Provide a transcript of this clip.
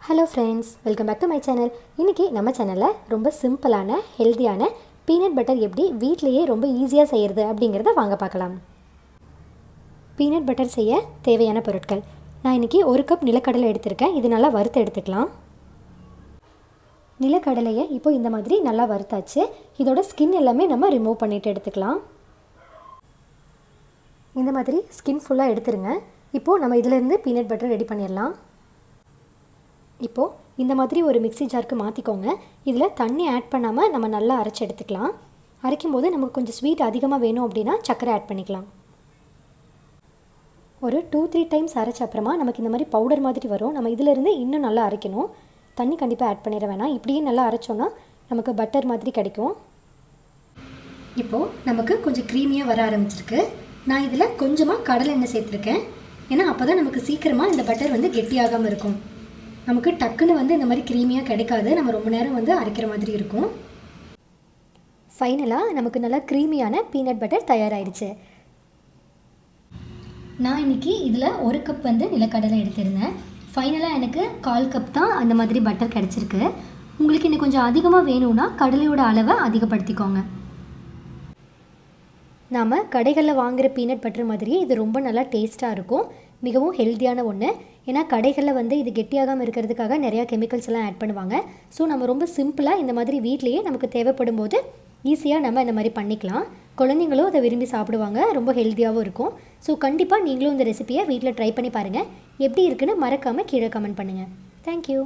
Hello friends, welcome back to my channel. இன்றைக்கி நம்ம சேனலில் ரொம்ப சிம்பிளான ஹெல்த்தியான பீனட் பட்டர் எப்படி வீட்டிலையே ரொம்ப ஈஸியாக செய்கிறது அப்படிங்கிறத வாங்க பார்க்கலாம். பீனட் பட்டர் செய்ய தேவையான பொருட்கள். நான் இன்றைக்கி 1 கப் நிலக்கடலை எடுத்திருக்கேன். இது நல்லா வறுத்து எடுத்துக்கலாம். நிலக்கடலையை இப்போ இந்த மாதிரி நல்லா வறுத்தாச்சு. இதோட ஸ்கின் எல்லாமே நம்ம ரிமூவ் பண்ணிவிட்டு எடுத்துக்கலாம். இந்த மாதிரி ஸ்கின் ஃபுல்லாக எடுத்துருங்க. இப்போது நம்ம இதிலேருந்து பீனட் பட்டர் ரெடி பண்ணிடலாம். இப்போது இந்த மாதிரி ஒரு மிக்ஸி ஜாருக்கு மாற்றிக்கோங்க. இதில் தண்ணி ஆட் பண்ணாமல் நம்ம நல்லா அரைச்சி எடுத்துக்கலாம். அரைக்கும்போது நமக்கு கொஞ்சம் ஸ்வீட் அதிகமாக வேணும் அப்படின்னா சர்க்கரை ஆட் பண்ணிக்கலாம். ஒரு 2-3 டைம்ஸ் அரைச்ச அப்புறமா நமக்கு இந்த மாதிரி பவுடர் மாதிரி வரும். நம்ம இதிலேருந்து இன்னும் நல்லா அரைக்கணும். தண்ணி கண்டிப்பாக ஆட் பண்ணிட வேணாம். இப்படியே நல்லா அரைச்சோன்னா நமக்கு பட்டர் மாதிரி கிடைக்கும். இப்போது நமக்கு கொஞ்சம் க்ரீமியாக வர ஆரம்பிச்சிருக்கு. நான் இதில் கொஞ்சமாக கடலை எண்ணெய் சேர்த்துருக்கேன். ஏன்னா அப்போ தான் நமக்கு சீக்கிரமாக இந்த பட்டர் கெட்டியாகாமல் இருக்கும். நமக்கு டக்குன்னு இந்த மாதிரி க்ரீமியாக கிடைக்காது. நம்ம ரொம்ப நேரம் அரைக்கிற மாதிரி இருக்கும். ஃபைனலாக நமக்கு நல்லா க்ரீமியான பீனட் பட்டர் தயாராகிடுச்சு. நான் இன்றைக்கி இதில் 1 கப் நிலக்கடலை எடுத்திருந்தேன். ஃபைனலாக எனக்கு 1/4 கப் தான் அந்த மாதிரி பட்டர் கிடச்சிருக்கு. உங்களுக்கு இன்னும் கொஞ்சம் அதிகமாக வேணும்னா கடலையோட அளவை அதிகப்படுத்திக்கோங்க. நாம் கடைகளில் வாங்குகிற பீனட் பட்டர் மாதிரியே இது ரொம்ப நல்லா டேஸ்ட்டாக இருக்கும். மிகவும் ஹெல்த்தியான ஒன்று. ஏன்னா கடைகளில் இது கெட்டியாகாமல் இருக்கிறதுக்காக நிறையா கெமிக்கல்ஸ் எல்லாம் ஆட் பண்ணுவாங்க. ஸோ நம்ம ரொம்ப சிம்பிளாக இந்த மாதிரி வீட்லேயே நமக்கு தேவைப்படும் போது ஈஸியாக நம்ம இந்த மாதிரி பண்ணிக்கலாம். குழந்தைங்களும் அதை விரும்பி சாப்பிடுவாங்க. ரொம்ப ஹெல்த்தியாகவும் இருக்கும். ஸோ கண்டிப்பாக நீங்களும் இந்த ரெசிபியை வீட்டில் ட்ரை பண்ணி பாருங்கள். எப்படி இருக்குன்னு மறக்காமல் கீழே கமெண்ட் பண்ணுங்கள். தேங்க்யூ.